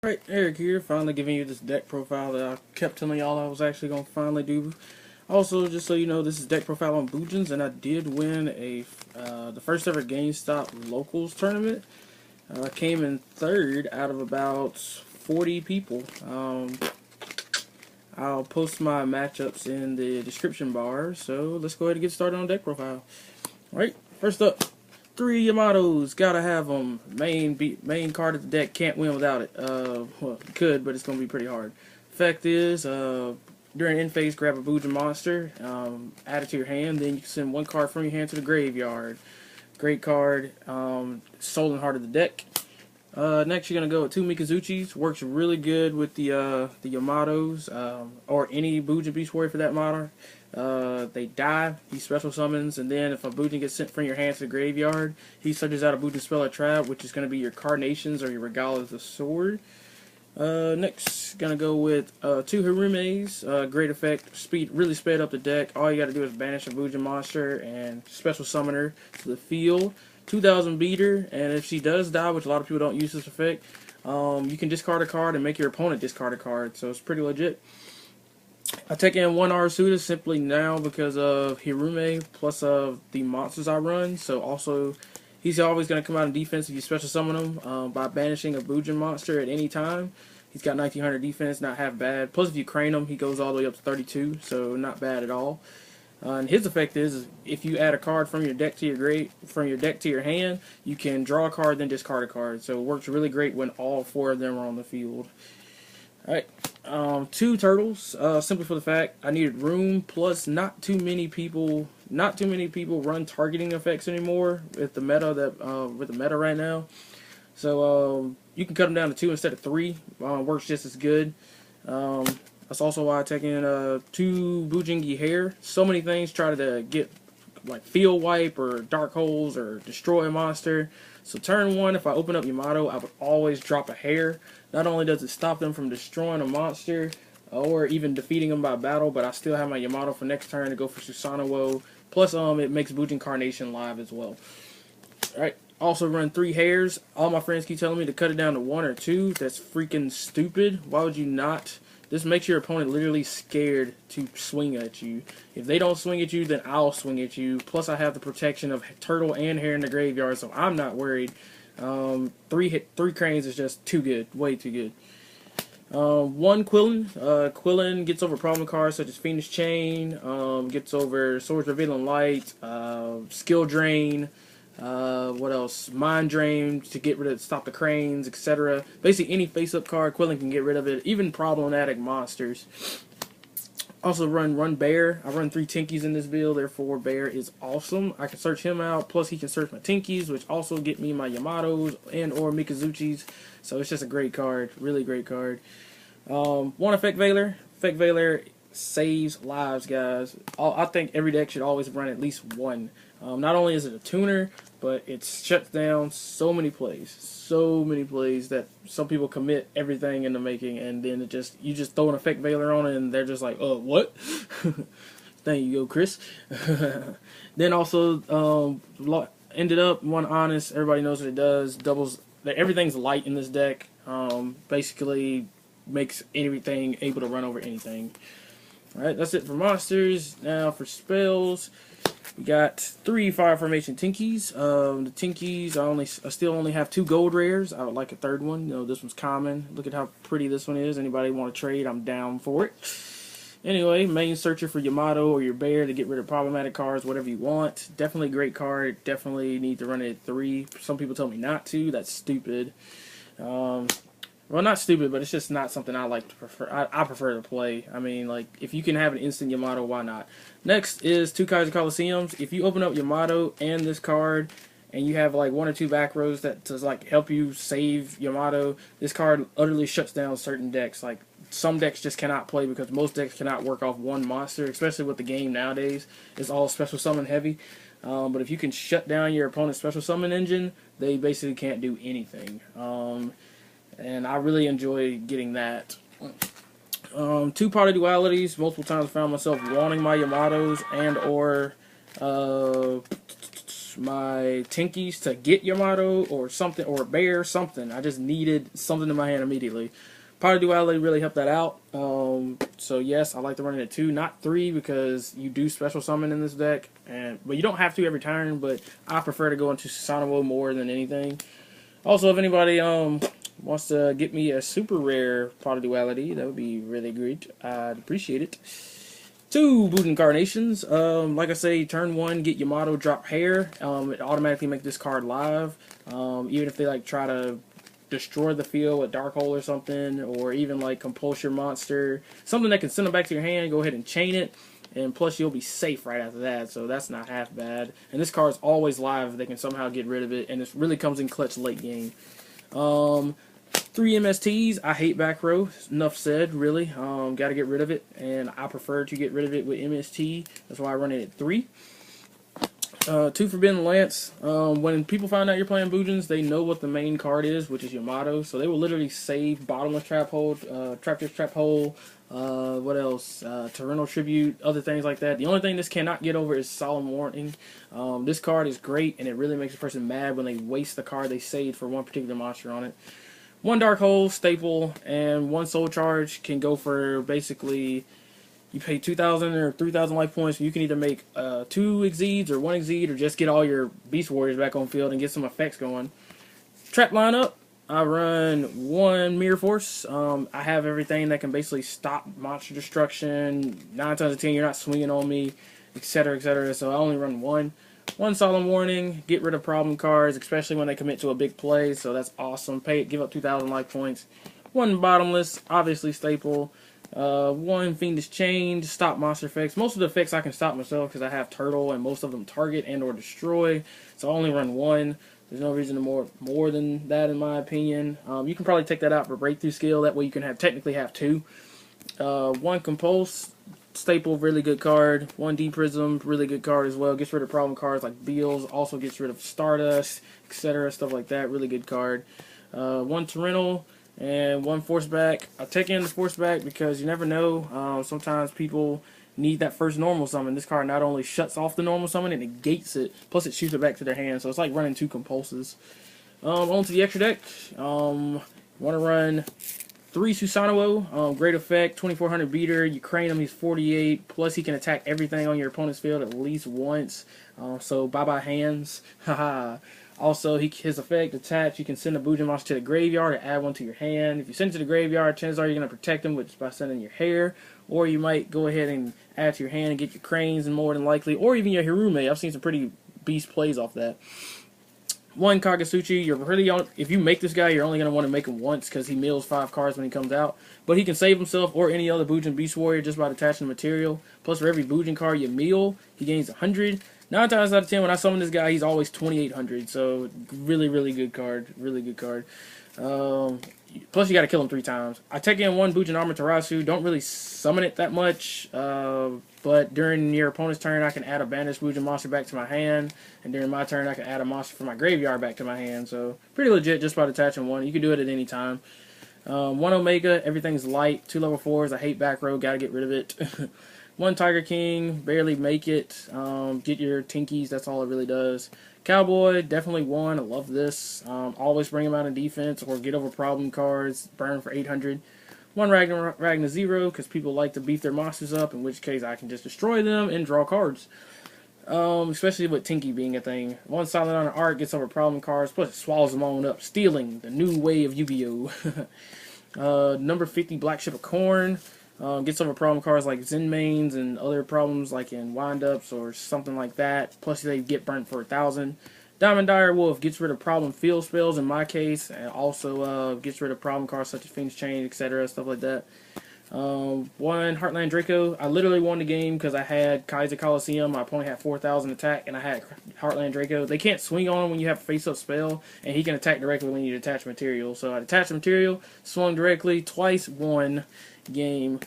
Alright, Eric here, finally giving you this deck profile that I kept telling y'all I was actually going to finally do. Also, just so you know, this is deck profile on Bujin's, and I did win the first ever Gamestop Locals tournament. I came in third out of about 40 people. I'll post my matchups in the description bar, so let's go ahead and get started on deck profile. Alright, first up. 3 Yamatos, gotta have them. Main card of the deck, can't win without it. Well, could, but it's gonna be pretty hard. Fact is, during end phase, grab a Bujin monster, add it to your hand, then you can send 1 card from your hand to the graveyard. Great card, soul and heart of the deck. Next, you're gonna go with 2 Mikazuchis. Works really good with the Yamatos, or any Bujin Beast Warrior for that matter. They die, he special summons, and then if a Bujin gets sent from your hand to the graveyard, he searches out a Bujin spell or trap, which is going to be your Carnations or your Regale of the Sword. Next, gonna go with 2 Hirumes. Great effect, really sped up the deck. All you gotta do is banish a Bujin monster and special summoner to the field. 2000 beater, and if she does die, which a lot of people don't use this effect, you can discard a card and make your opponent discard a card, so it's pretty legit. I take in 1 Arasuda simply now because of Hirume plus the monsters I run. So also, he's always going to come out in defense if you special summon him by banishing a Bujin monster at any time. He's got 1900 defense, not half bad. Plus, if you crane him, he goes all the way up to 32, so not bad at all. And his effect is if you add a card from your deck to your hand, you can draw a card then discard a card. So it works really great when all 4 of them are on the field. Alright, 2 turtles, simply for the fact I needed room, plus not too many people run targeting effects anymore with the meta right now. So you can cut them down to 2 instead of 3. Works just as good. That's also why I take in 2 Bujingi hair. So many things try to get like field wipe or dark holes or destroy a monster. So turn 1, if I open up Yamato, I would always drop a hair. Not only does it stop them from destroying a monster or even defeating them by battle, but I still have my Yamato for next turn to go for Susanoo. Plus, it makes Bujin Carnation live as well. Alright, also run 3 hairs. All my friends keep telling me to cut it down to 1 or 2. That's freaking stupid. Why would you not? This makes your opponent literally scared to swing at you. If they don't swing at you, then I'll swing at you. Plus, I have the protection of turtle and hair in the graveyard, so I'm not worried. 3 cranes is just too good, way too good. 1 Quillin. Quillin gets over problem cards such as Phoenix Chain, gets over Swords Revealing Light, Skill Drain. What else? Mind Drain to get rid of, stop the cranes, etc. Basically, any face-up card, Quillin can get rid of it. Even problematic monsters. Also run Bear. I run 3 Tinkies in this build, therefore Bear is awesome. I can search him out, plus he can search my Tinkies, which also get me my Yamatos and or Mikazuchis. So it's just a great card, really great card. 1 Effect Veiler. Effect Veiler saves lives, guys. I think every deck should always run at least 1. Not only is it a tuner, but it shuts down so many plays that some people commit everything into making, and then you just throw an Effect Veiler on it, and they're just like, what? There you go, Chris. Then also ended up 1 Honest. Everybody knows what it does. Doubles. Everything's light in this deck. Basically makes everything able to run over anything. Alright, that's it for monsters. Now for spells, we got 3 Fire Formation Tinkies. The Tinkies, I still only have 2 gold rares. I would like a 3rd one. You know, this one's common. Look at how pretty this one is. Anybody want to trade, I'm down for it. Anyway, main searcher for Yamato or your Bear to get rid of problematic cards, whatever you want. Definitely great card. Definitely need to run it at 3. Some people tell me not to. That's stupid. Well, not stupid, but it's just not something I like to prefer. I prefer to play. I mean, like, if you can have an instant Yamato, why not? Next is 2 Kaiser Coliseums. If you open up Yamato and this card, and you have like 1 or 2 back rows that to like help you save Yamato, this card utterly shuts down certain decks. Like, some decks just cannot play because most decks cannot work off 1 monster, especially with the game nowadays. It's all special summon heavy. But if you can shut down your opponent's special summon engine, they basically can't do anything. And I really enjoy getting that. 2 Party Dualities. Multiple times I found myself wanting my Yamatos and or my Tinkies to get Yamato or something, or Bear, something. I just needed something in my hand immediately. Power Duality really helped that out. So yes, I like to run it at 2, not 3, because you do special summon in this deck, but you don't have to every turn. But I prefer to go into Susanoo more than anything. Also, if anybody wants to get me a super rare Power Duality, that would be really great. I'd appreciate it. 2 Bujin Incarnations. Like I say, turn 1, get Yamato, drop Hair. It automatically makes this card live. Even if they like try to destroy the field with Dark Hole or something, or even like compulse your monster, something that can send them back to your hand, go ahead and chain it, and plus you'll be safe right after that, so that's not half bad. And this card's always live if they can somehow get rid of it, and it really comes in clutch late game. 3 MSTs. I hate back row. Enough said, really. Got to get rid of it, and I prefer to get rid of it with MST. That's why I run it at 3. 2 Forbidden Lance. When people find out you're playing Bujins, they know what the main card is, which is Yamato. So they will literally save Bottomless Trap Hole, Trap Hole, what else? Torrential Tribute, other things like that. The only thing this cannot get over is Solemn Warning. This card is great, and it really makes a person mad when they waste the card they saved for one particular monster on it. 1 Dark Hole, staple, and 1 Soul Charge can go for basically... You pay 2,000 or 3,000 life points, and you can either make 2 Exceeds or 1 Exceed, or just get all your Beast Warriors back on field and get some effects going. Trap lineup, I run 1 Mirror Force. I have everything that can basically stop monster destruction. 9 times out of 10, you're not swinging on me, etc., etc. So I only run 1. 1 Solemn Warning, get rid of problem cards, especially when they commit to a big play, so that's awesome. Give up 2,000 life points. 1 Bottomless, obviously staple. 1 Fiendish Chain to stop monster effects. Most of the effects I can stop myself because I have Turtle, and most of them target and or destroy. So I only run 1. There's no reason to more than that, in my opinion. You can probably take that out for breakthrough skill. That way you can technically have 2. 1 Compulse, staple, really good card. 1 D-Prism, really good card as well. Gets rid of problem cards like Beals. Also gets rid of Stardust, etc. Stuff like that. Really good card. 1 Torrential. And 1 Force Back. I take in the Force Back because you never know. Sometimes people need that first normal summon. This card not only shuts off the normal summon, it negates it. Plus it shoots it back to their hand. So it's like running 2 Compulses. On to the extra deck. Want to run 3 Susanoo. Great effect. 2400 beater. You crane him. He's 48. Plus he can attack everything on your opponent's field at least once. So bye-bye hands. Haha. Also, his effect, attach, you can send a Bujin monster to the graveyard or add 1 to your hand. If you send it to the graveyard, chances are you're going to protect him by sending your hair. Or you might go ahead and add to your hand and get your cranes, and more than likely, or even your Hirume. I've seen some pretty beast plays off that. 1 Kagasuchi. If you make this guy, you're only going to want to make him once because he mills 5 cards when he comes out. But he can save himself or any other Bujin Beast Warrior just by attaching the material. Plus, for every Bujin card you mill, he gains 100. 9 times out of 10, when I summon this guy, he's always 2,800. So, really, really good card. Really good card. Plus, you got to kill him 3 times. I take in 1 Bujin Amaterasu. Don't really summon it that much. But during your opponent's turn, I can add a banished Bujin monster back to my hand. And during my turn, I can add a monster from my graveyard back to my hand. So, pretty legit just by attaching 1. You can do it at any time. 1 Omega. Everything's light. 2 level 4s. I hate back row. Got to get rid of it. 1 Tiger King, barely make it. Get your Tinkies, that's all it really does. Cowboy, definitely 1. I love this. Always bring him out in defense or get over problem cards. Burn for 800. 1 Ragnar Zero, because people like to beef their monsters up, in which case I can just destroy them and draw cards. Especially with Tinky being a thing. 1 Silent Honor Art gets over problem cards, plus it swallows them all up. Stealing, the new way of Yu-Gi-Oh! Number 50, Black Ship of Corn. Gets over problem cards like Zen Mains and other problems like in windups or something like that. Plus they get burnt for 1,000. Diamond Dire Wolf gets rid of problem field spells in my case, and also gets rid of problem cards such as Fiend's Chain, etc. Stuff like that. 1 Heartland Draco. I literally won the game because I had Kaiser Coliseum. My opponent had 4,000 attack, and I had Heartland Draco. They can't swing on him when you have a face-up spell, and he can attack directly when you attach material. So I attached material, swung directly, twice, won game.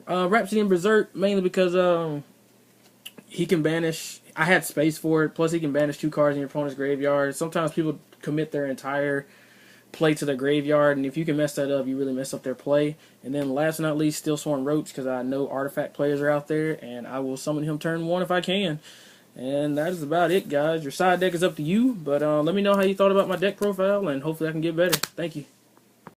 Rhapsody and Berserk, mainly because he can banish. I had space for it, plus he can banish 2 cards in your opponent's graveyard. Sometimes people commit their entire play to the graveyard, and if you can mess that up, you really mess up their play. And then last but not least, Stillsworn Roach, because I know artifact players are out there, and I will summon him turn 1 if I can. And that is about it, guys. Your side deck is up to you, but let me know how you thought about my deck profile, and hopefully I can get better. Thank you.